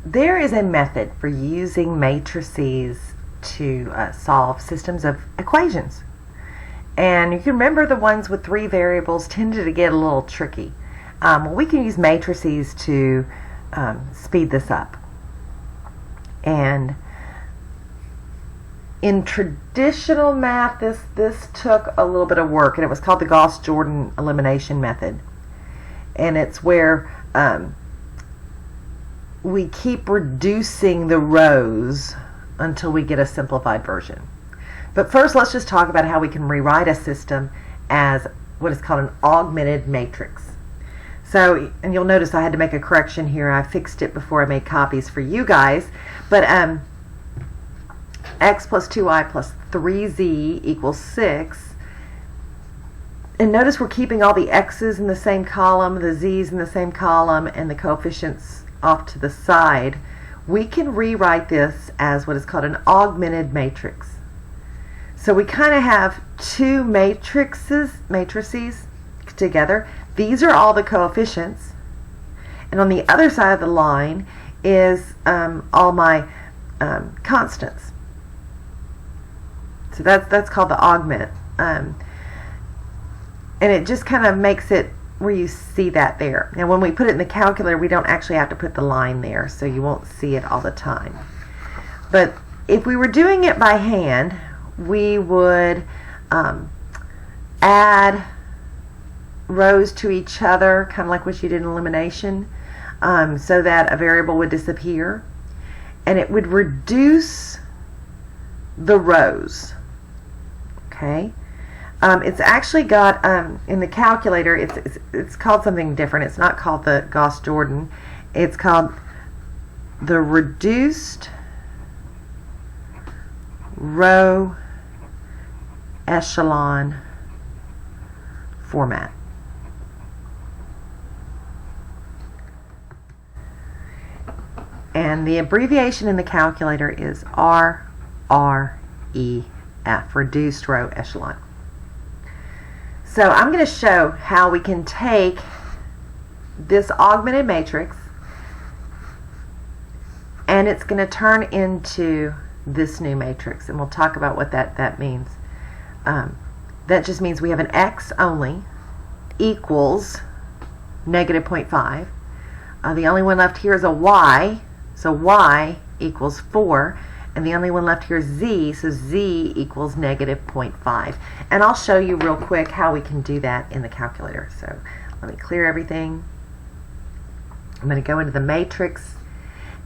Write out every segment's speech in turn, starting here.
there is a method for using matrices to solve systems of equations. And you can remember the ones with 3 variables tended to get a little tricky. Well, we can use matrices to speed this up. And in traditional math, this took a little bit of work, and it was called the Gauss-Jordan elimination method. And it's where we keep reducing the rows until we get a simplified version. But first, let's just talk about how we can rewrite a system as what is called an augmented matrix. So, and you'll notice I had to make a correction here. I fixed it before I made copies for you guys. But x plus 2y plus 3z equals 6. And notice we're keeping all the x's in the same column, the z's in the same column, and the coefficients off to the side. We can rewrite this as what is called an augmented matrix. So we kind of have 2 matrices together. These are all the coefficients. And on the other side of the line is all my constants. So that's called the augment. And it just kind of makes it where you see that there. Now when we put it in the calculator, we don't actually have to put the line there, so you won't see it all the time. But if we were doing it by hand, we would add rows to each other, kind of like what you did in elimination, so that a variable would disappear. And it would reduce the rows. Okay? It's actually got, in the calculator, it's called something different. It's not called the Gauss-Jordan. It's called the reduced row echelon format. And the abbreviation in the calculator is RREF, reduced row echelon. So I'm going to show how we can take this augmented matrix and it's going to turn into this new matrix, and we'll talk about what that means. That just means we have an x only equals negative 0.5. The only one left here is a y, so y equals 4. And the only one left here is z, so z equals negative 0.5. And I'll show you real quick how we can do that in the calculator. So let me clear everything. I'm going to go into the matrix.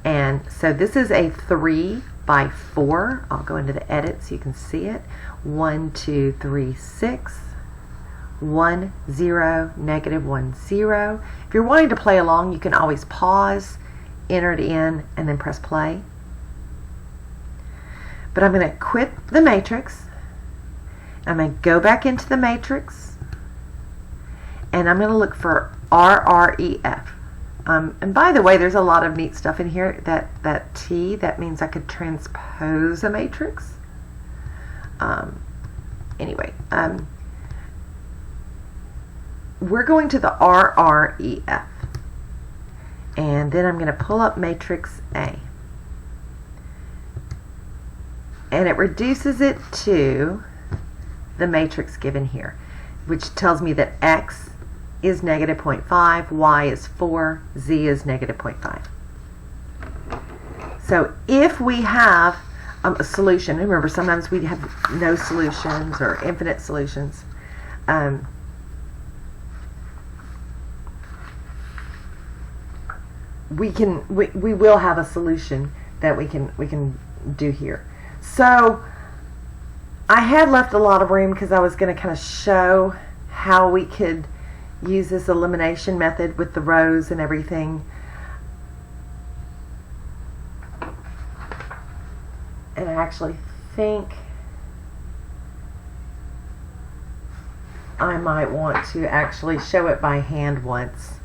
And so this is a 3 by 4. I'll go into the edit so you can see it. 1, 2, 3, 6. 1, 0, negative 1, 0. If you're wanting to play along, you can always pause, enter it in, and then press play. But I'm going to quit the matrix. I'm going to go back into the matrix. And I'm going to look for RREF. And by the way, there's a lot of neat stuff in here. That T, that means I could transpose a matrix. Anyway, we're going to the RREF. And then I'm going to pull up matrix A. And it reduces it to the matrix given here, which tells me that x is negative 0.5, y is 4, z is negative 0.5. So if we have a solution, remember sometimes we have no solutions or infinite solutions, we will have a solution that we can do here. So I had left a lot of room because I was going to kind of show how we could use this elimination method with the rows and everything. And I actually think I might want to actually show it by hand once.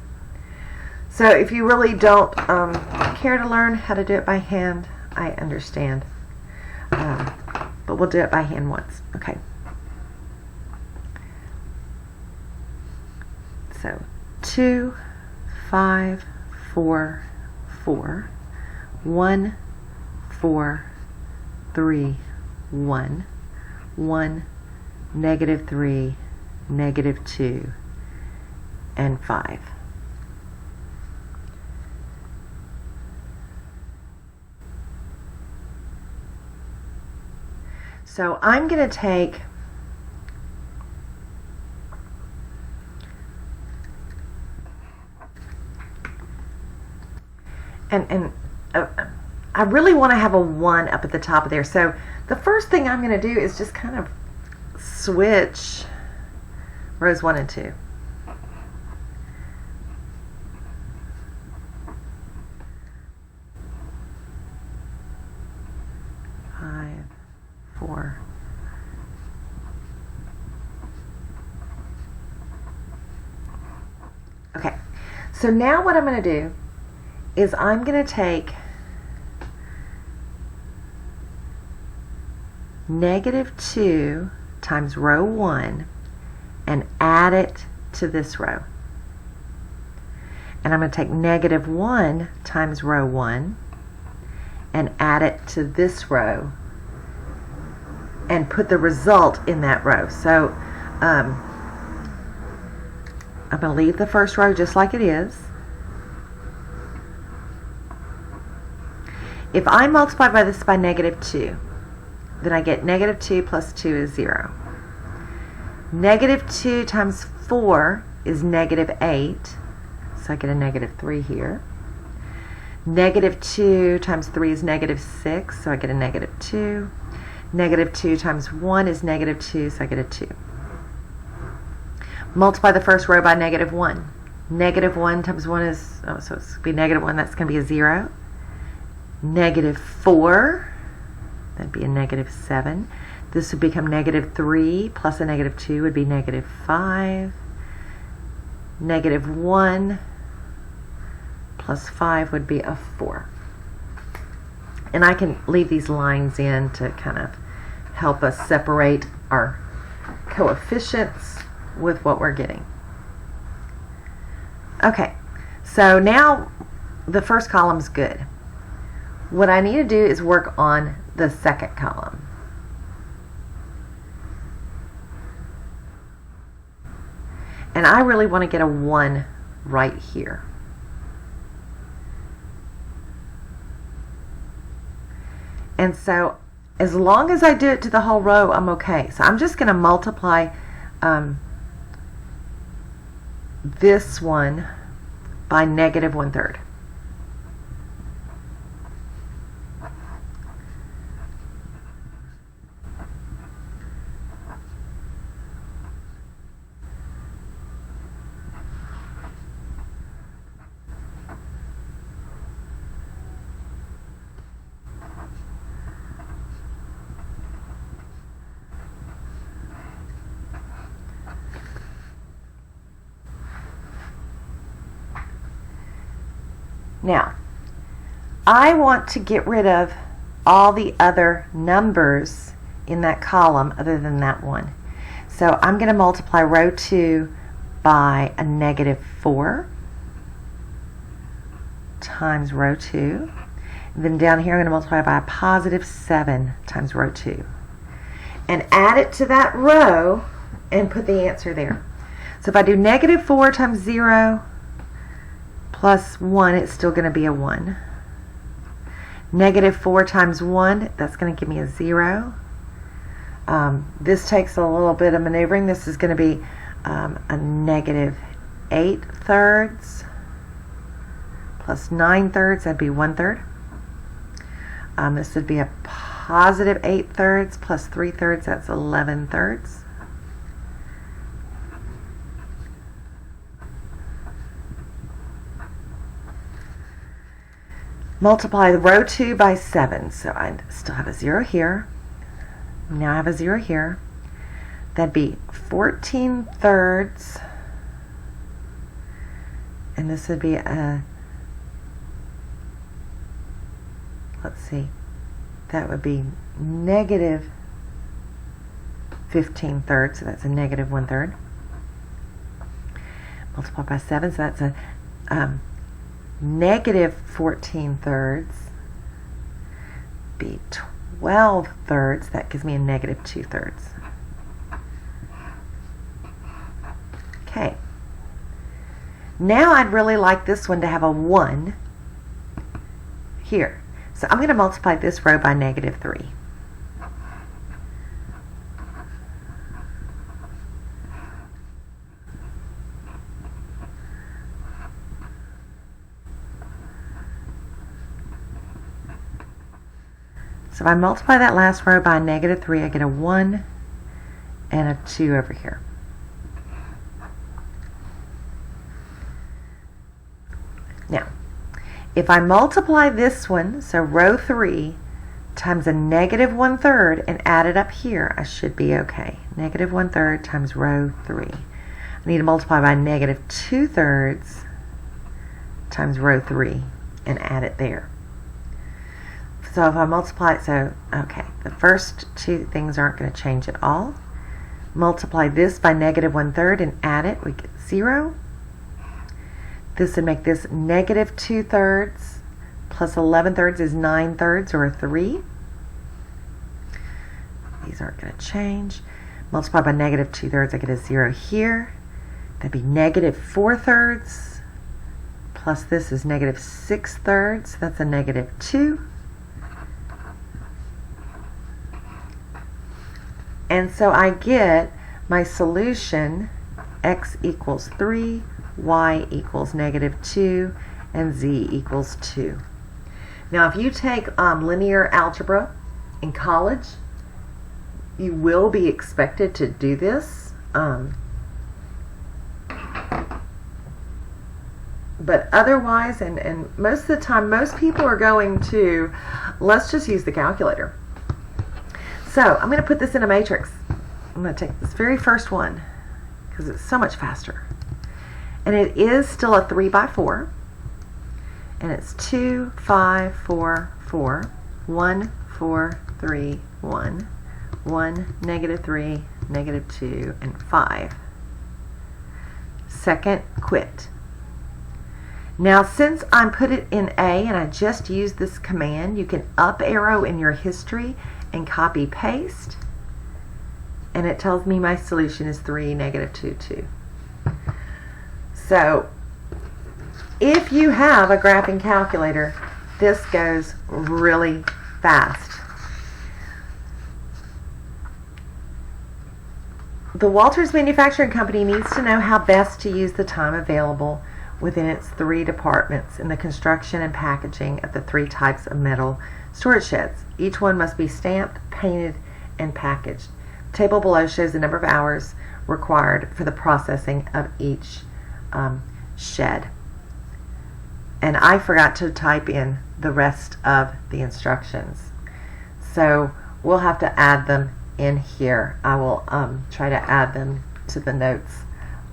So if you really don't care to learn how to do it by hand, I understand. But we'll do it by hand once. Okay. So 2, 5, 4, 4. 1, 4, 3, 1, 1, negative 3, negative 2, and 5. So I'm going to take I really want to have a 1 up at the top of there. So the first thing I'm going to do is just kind of switch rows 1 and 2. Okay, so now what I'm going to do is I'm going to take negative 2 times row 1 and add it to this row. And I'm going to take negative 1 times row 1 and add it to this row and put the result in that row. So I'm going to leave the first row just like it is. If I multiply by this by negative 2, then I get negative 2 plus 2 is 0. Negative 2 times 4 is negative 8, so I get a negative 3 here. Negative 2 times 3 is negative 6, so I get a negative 2. Negative 2 times 1 is negative 2, so I get a 2. Multiply the first row by negative 1. Negative 1 times 1 is, so it's going to be negative 1, that's going to be a 0. Negative 4, that'd be a negative 7. This would become negative 3 plus a negative 2 would be negative 5. Negative 1 plus 5 would be a 4. And I can leave these lines in to kind of help us separate our coefficients with what we're getting. Okay, so now the first column's good. What I need to do is work on the second column. And I really want to get a 1 right here. And so as long as I do it to the whole row, I'm okay. So I'm just going to multiply this one by negative 1/3. Now, I want to get rid of all the other numbers in that column other than that one. So I'm going to multiply row 2 by a negative 4 times row 2. And then down here I'm going to multiply by a positive 7 times row 2. And add it to that row and put the answer there. So if I do negative 4 times 0 plus 1, it's still going to be a 1. Negative 4 times 1, that's going to give me a 0. This takes a little bit of maneuvering. This is going to be a negative 8/3 plus 9/3, that'd be 1/3. This would be a positive 8/3 plus 3/3, that's 11/3. Multiply the row 2 by 7, so I still have a 0 here. Now I have a 0 here. That'd be 14/3, and this would be a, let's see, that would be negative 15/3, so that's a negative 1/3. Multiply by 7, so that's a negative 14/3, be 12 thirds. That gives me a negative 2 thirds. Okay. Now I'd really like this one to have a 1 here. So I'm going to multiply this row by negative 3. So if I multiply that last row by negative 3, I get a 1 and a 2 over here. Now, if I multiply this one, so row 3 times a negative 1/3 and add it up here, I should be okay. Negative 1/3 times row 3. I need to multiply by negative 2/3 times row 3 and add it there. So if I multiply it, okay, the first two things aren't going to change at all. Multiply this by negative 1/3 and add it, we get 0. This would make this negative 2/3 plus 11/3 is 9/3 or a 3. These aren't going to change. Multiply by negative 2/3, I get a 0 here. That'd be negative 4/3 plus this is negative 6/3. That's a negative 2. And so I get my solution, x equals 3, y equals negative 2, and z equals 2. Now if you take linear algebra in college, you will be expected to do this. But otherwise, and most of the time, most people are going to, let's just use the calculator. So I'm going to put this in a matrix. I'm going to take this very first one because it's so much faster. And it is still a 3 by 4. And it's 2, 5, 4, 4, 1, 4, 3, 1, 1, negative 3, negative 2, and 5. Second, quit. Now since I'm put it in A and I just used this command, you can up arrow in your history and copy paste, and it tells me my solution is 3, negative 2, 2. So if you have a graphing calculator, this goes really fast. The Walters Manufacturing Company needs to know how best to use the time available within its 3 departments in the construction and packaging of the 3 types of metal storage sheds. Each one must be stamped, painted, and packaged. The table below shows the number of hours required for the processing of each shed. And I forgot to type in the rest of the instructions. So we'll have to add them in here. I will try to add them to the notes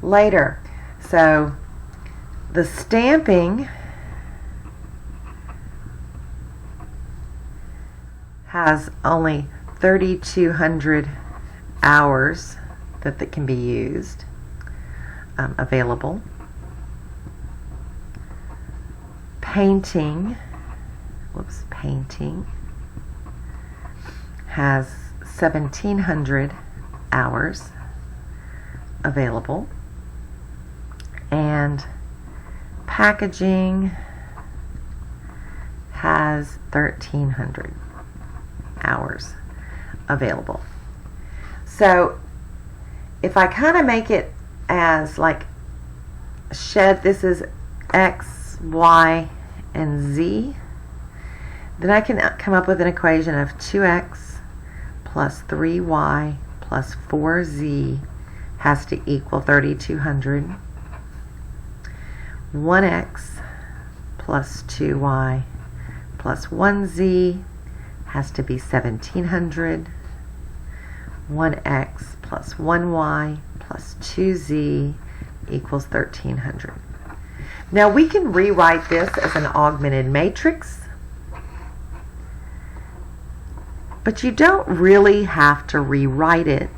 later. So the stamping has only 3,200 hours that can be used, available. Painting has 1,700 hours available, and packaging has 1,300 hours available. So if I kind of make it as like shed, this is X, Y, and Z, then I can come up with an equation of 2x plus 3y plus 4z has to equal 3,200. 1x plus 2y plus 1z has to be 1,700. 1x plus 1y plus 2z equals 1,300. Now we can rewrite this as an augmented matrix, but you don't really have to rewrite it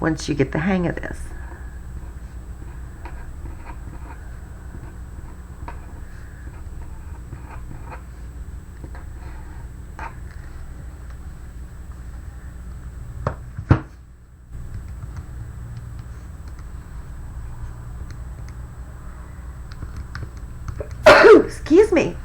once you get the hang of this. Excuse me.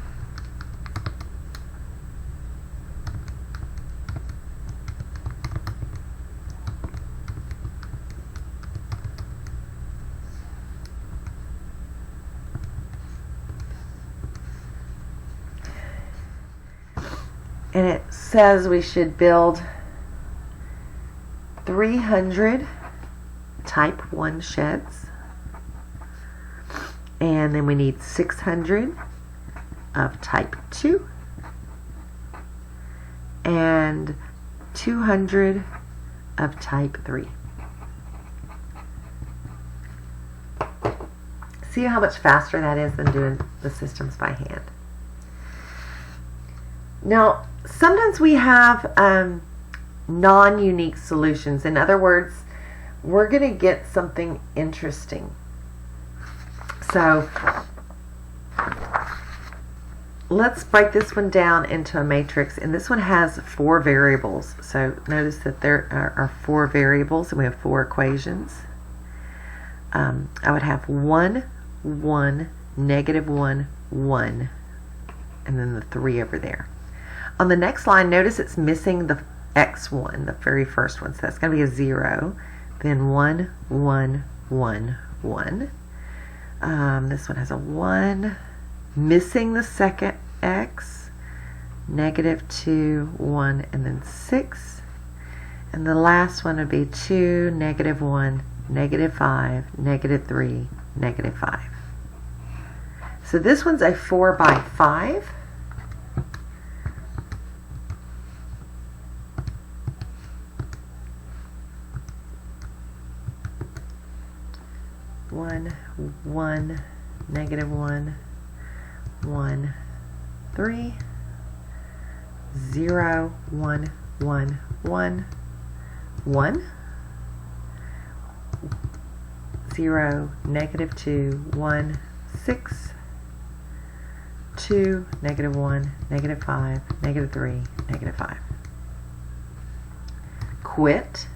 And it says we should build 300 type 1 sheds. And then we need 600 of type 2. And 200 of type 3. See how much faster that is than doing the systems by hand. Now, sometimes we have non-unique solutions. In other words, we're going to get something interesting. So, let's break this one down into a matrix. And this one has 4 variables. So, notice that there are 4 variables and we have 4 equations. I would have 1, 1, negative 1, 1, and then the 3 over there. On the next line, notice it's missing the x1, the very first one. So that's going to be a 0. Then 1, 1, 1, 1. This one has a 1. Missing the second x. Negative 2, 1, and then 6. And the last one would be 2, negative 1, negative 5, negative 3, negative 5. So this one's a 4 by 5. One, negative 1, 1, 3, 0, 1, 1, 1, 1, 0, negative 2, 1, 6, 2, negative 1, negative 5, negative 3, negative 5. Quit.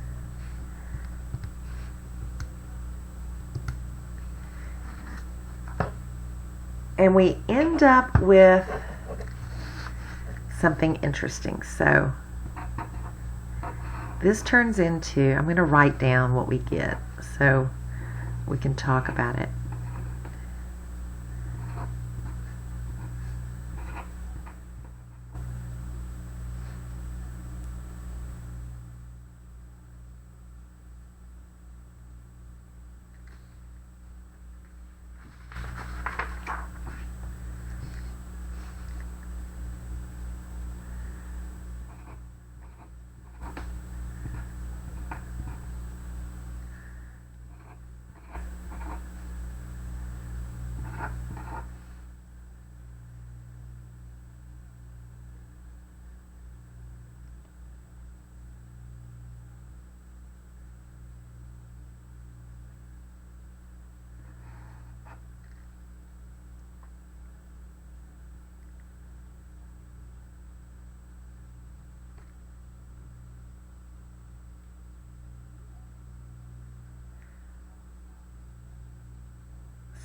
And we end up with something interesting. So this turns into, I'm going to write down what we get so we can talk about it.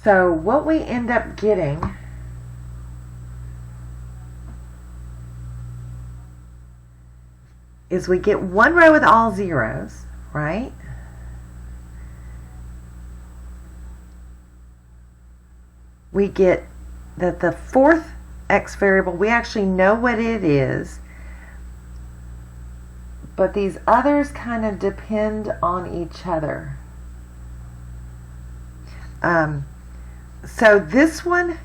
So what we end up getting is we get one row with all zeros, right? We get that the fourth x variable, we actually know what it is, but these others kind of depend on each other. So this one,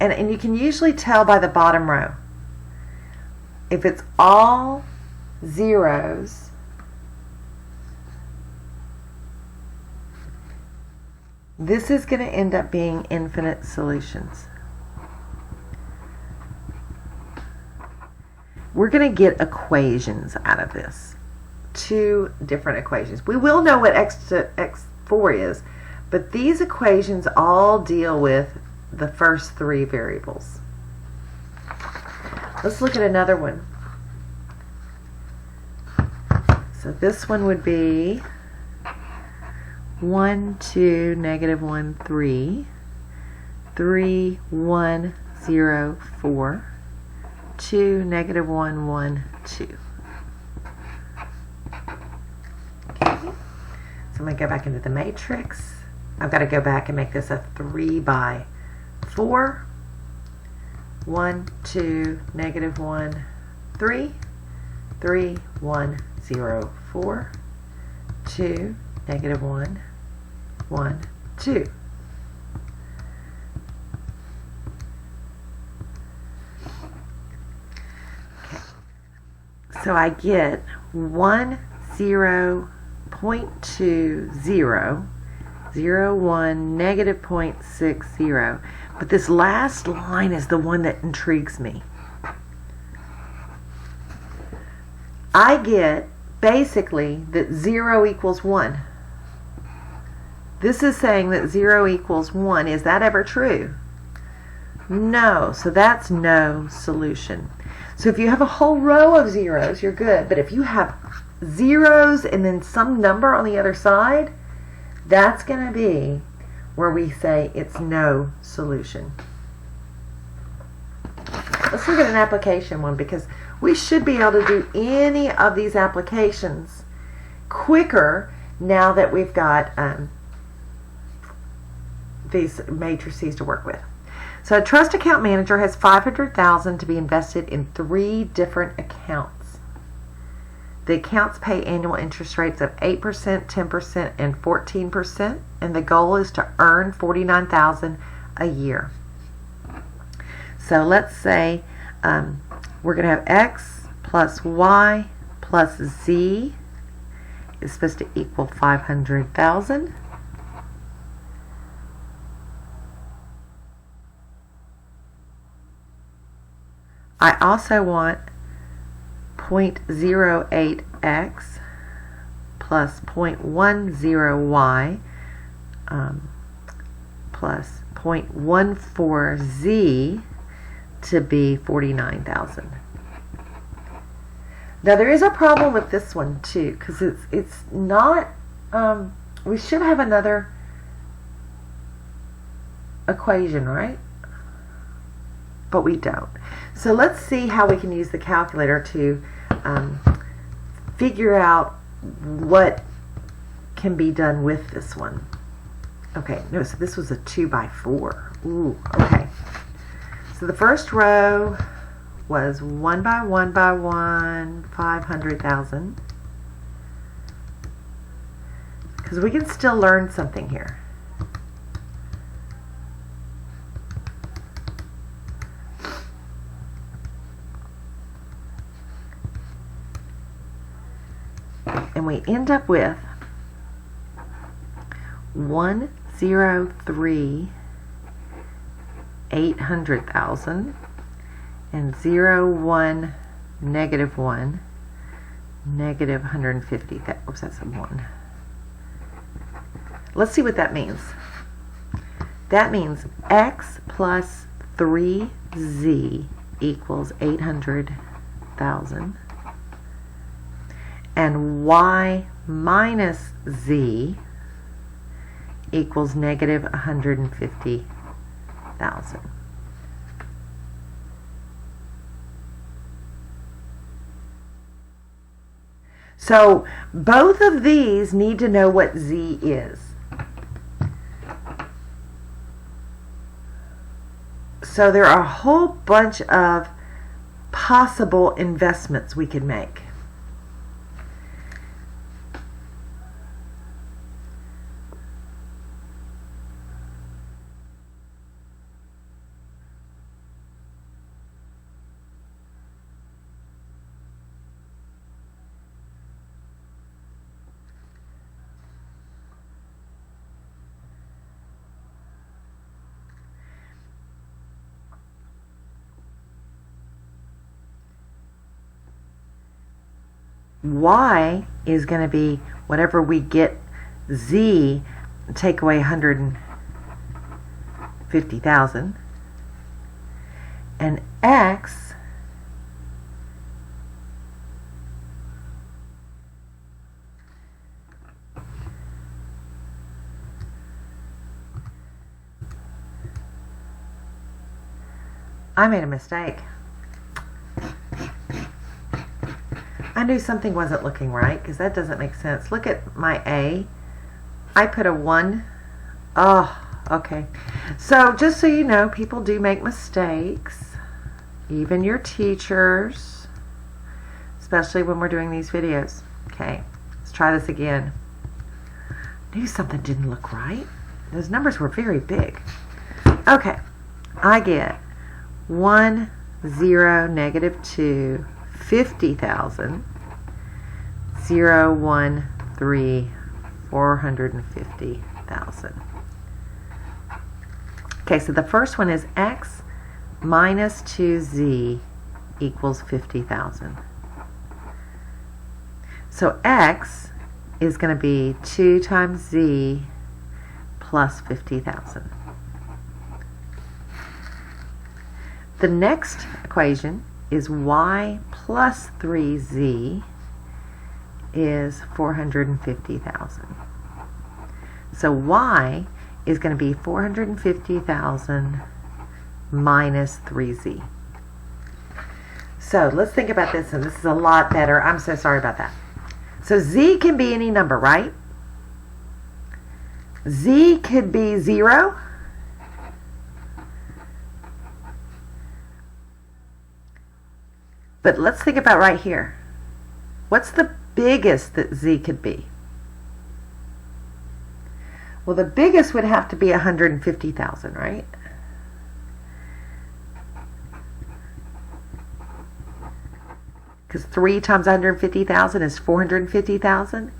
and you can usually tell by the bottom row, if it's all zeros, this is going to end up being infinite solutions. We're going to get equations out of this. 2 different equations. We will know what x to x4 is, but these equations all deal with the first 3 variables. Let's look at another one. So this one would be 1, 2, negative 1, 3, 3, 1, 0, 4, 2, negative 1, 1, 2. Okay. So I'm going to go back into the matrix. I've got to go back and make this a 3 by 4. 1, 2, negative 1, 3, 3, 1, 0, 4, 2, negative 1, 1, 2. Okay. So I get 1, 0, 0.20, 0, 1, negative 0.60. But this last line is the one that intrigues me. I get basically that 0 equals 1. This is saying that 0 equals 1. Is that ever true? No. So that's no solution. So if you have a whole row of zeros, you're good. But if you have zeros and then some number on the other side, that's going to be where we say it's no solution. Let's look at an application one, because we should be able to do any of these applications quicker now that we've got these matrices to work with. So a trust account manager has $500,000 to be invested in 3 different accounts. The accounts pay annual interest rates of 8%, 10%, and 14%, and the goal is to earn $49,000 a year. So let's say we're going to have X plus Y plus Z is supposed to equal 500,000. I also want 0.08x plus 0.10y plus 0.14z to be 49,000. Now there is a problem with this one too, because it's not, we should have another equation, right? But we don't. So let's see how we can use the calculator to figure out what can be done with this one. Okay, no, so this was a 2 by 4. Ooh, okay. So the first row was 1 by 1 by 1, 500,000. Because we can still learn something here. And we end up with 103 800,000 and 01 negative 1 negative 150. Oops, that's a 1. Let's see what that means. That means X plus 3Z equals 800,000. And Y minus Z equals negative 150,000. So both of these need to know what Z is. So there are a whole bunch of possible investments we could make. Y is going to be whatever we get Z, take away 150,000. And X I made a mistake. I knew something wasn't looking right because that doesn't make sense. Look at my A. I put a 1. Oh, okay. So just so you know, people do make mistakes. Even your teachers. Especially when we're doing these videos. Okay, let's try this again. Knew something didn't look right. Those numbers were very big. Okay, I get 1, 0, negative 2, 50,000, 0, 1, 3, 450,000. Okay, so the first one is x minus 2z equals 50,000. So x is going to be 2 times z plus 50,000. The next equation is y plus 3z is 450,000. So y is going to be 450,000 minus 3z. So let's think about this, and this is a lot better. I'm so sorry about that. So z can be any number, right? Z could be 0. But let's think about right here. What's the biggest that z could be? Well, the biggest would have to be 150,000, right? Because 3 times 150,000 is 450,000.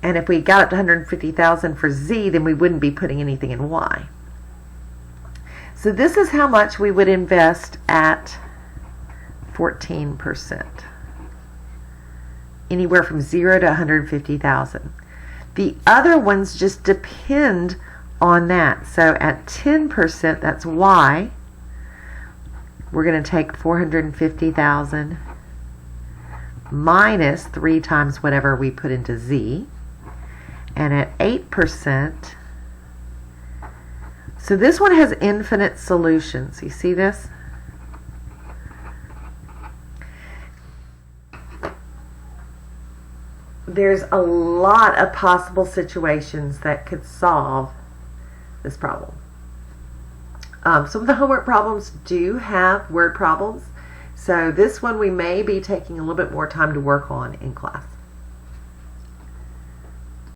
And if we got up to 150,000 for z, then we wouldn't be putting anything in y. So this is how much we would invest at 14%. Anywhere from 0 to 150,000. The other ones just depend on that. So at 10%, that's y. We're going to take 450,000 minus 3 times whatever we put into z. And at 8%, so this one has infinite solutions. You see this? There's a lot of possible situations that could solve this problem. Some of the homework problems do have word problems, so this one we may be taking a little bit more time to work on in class.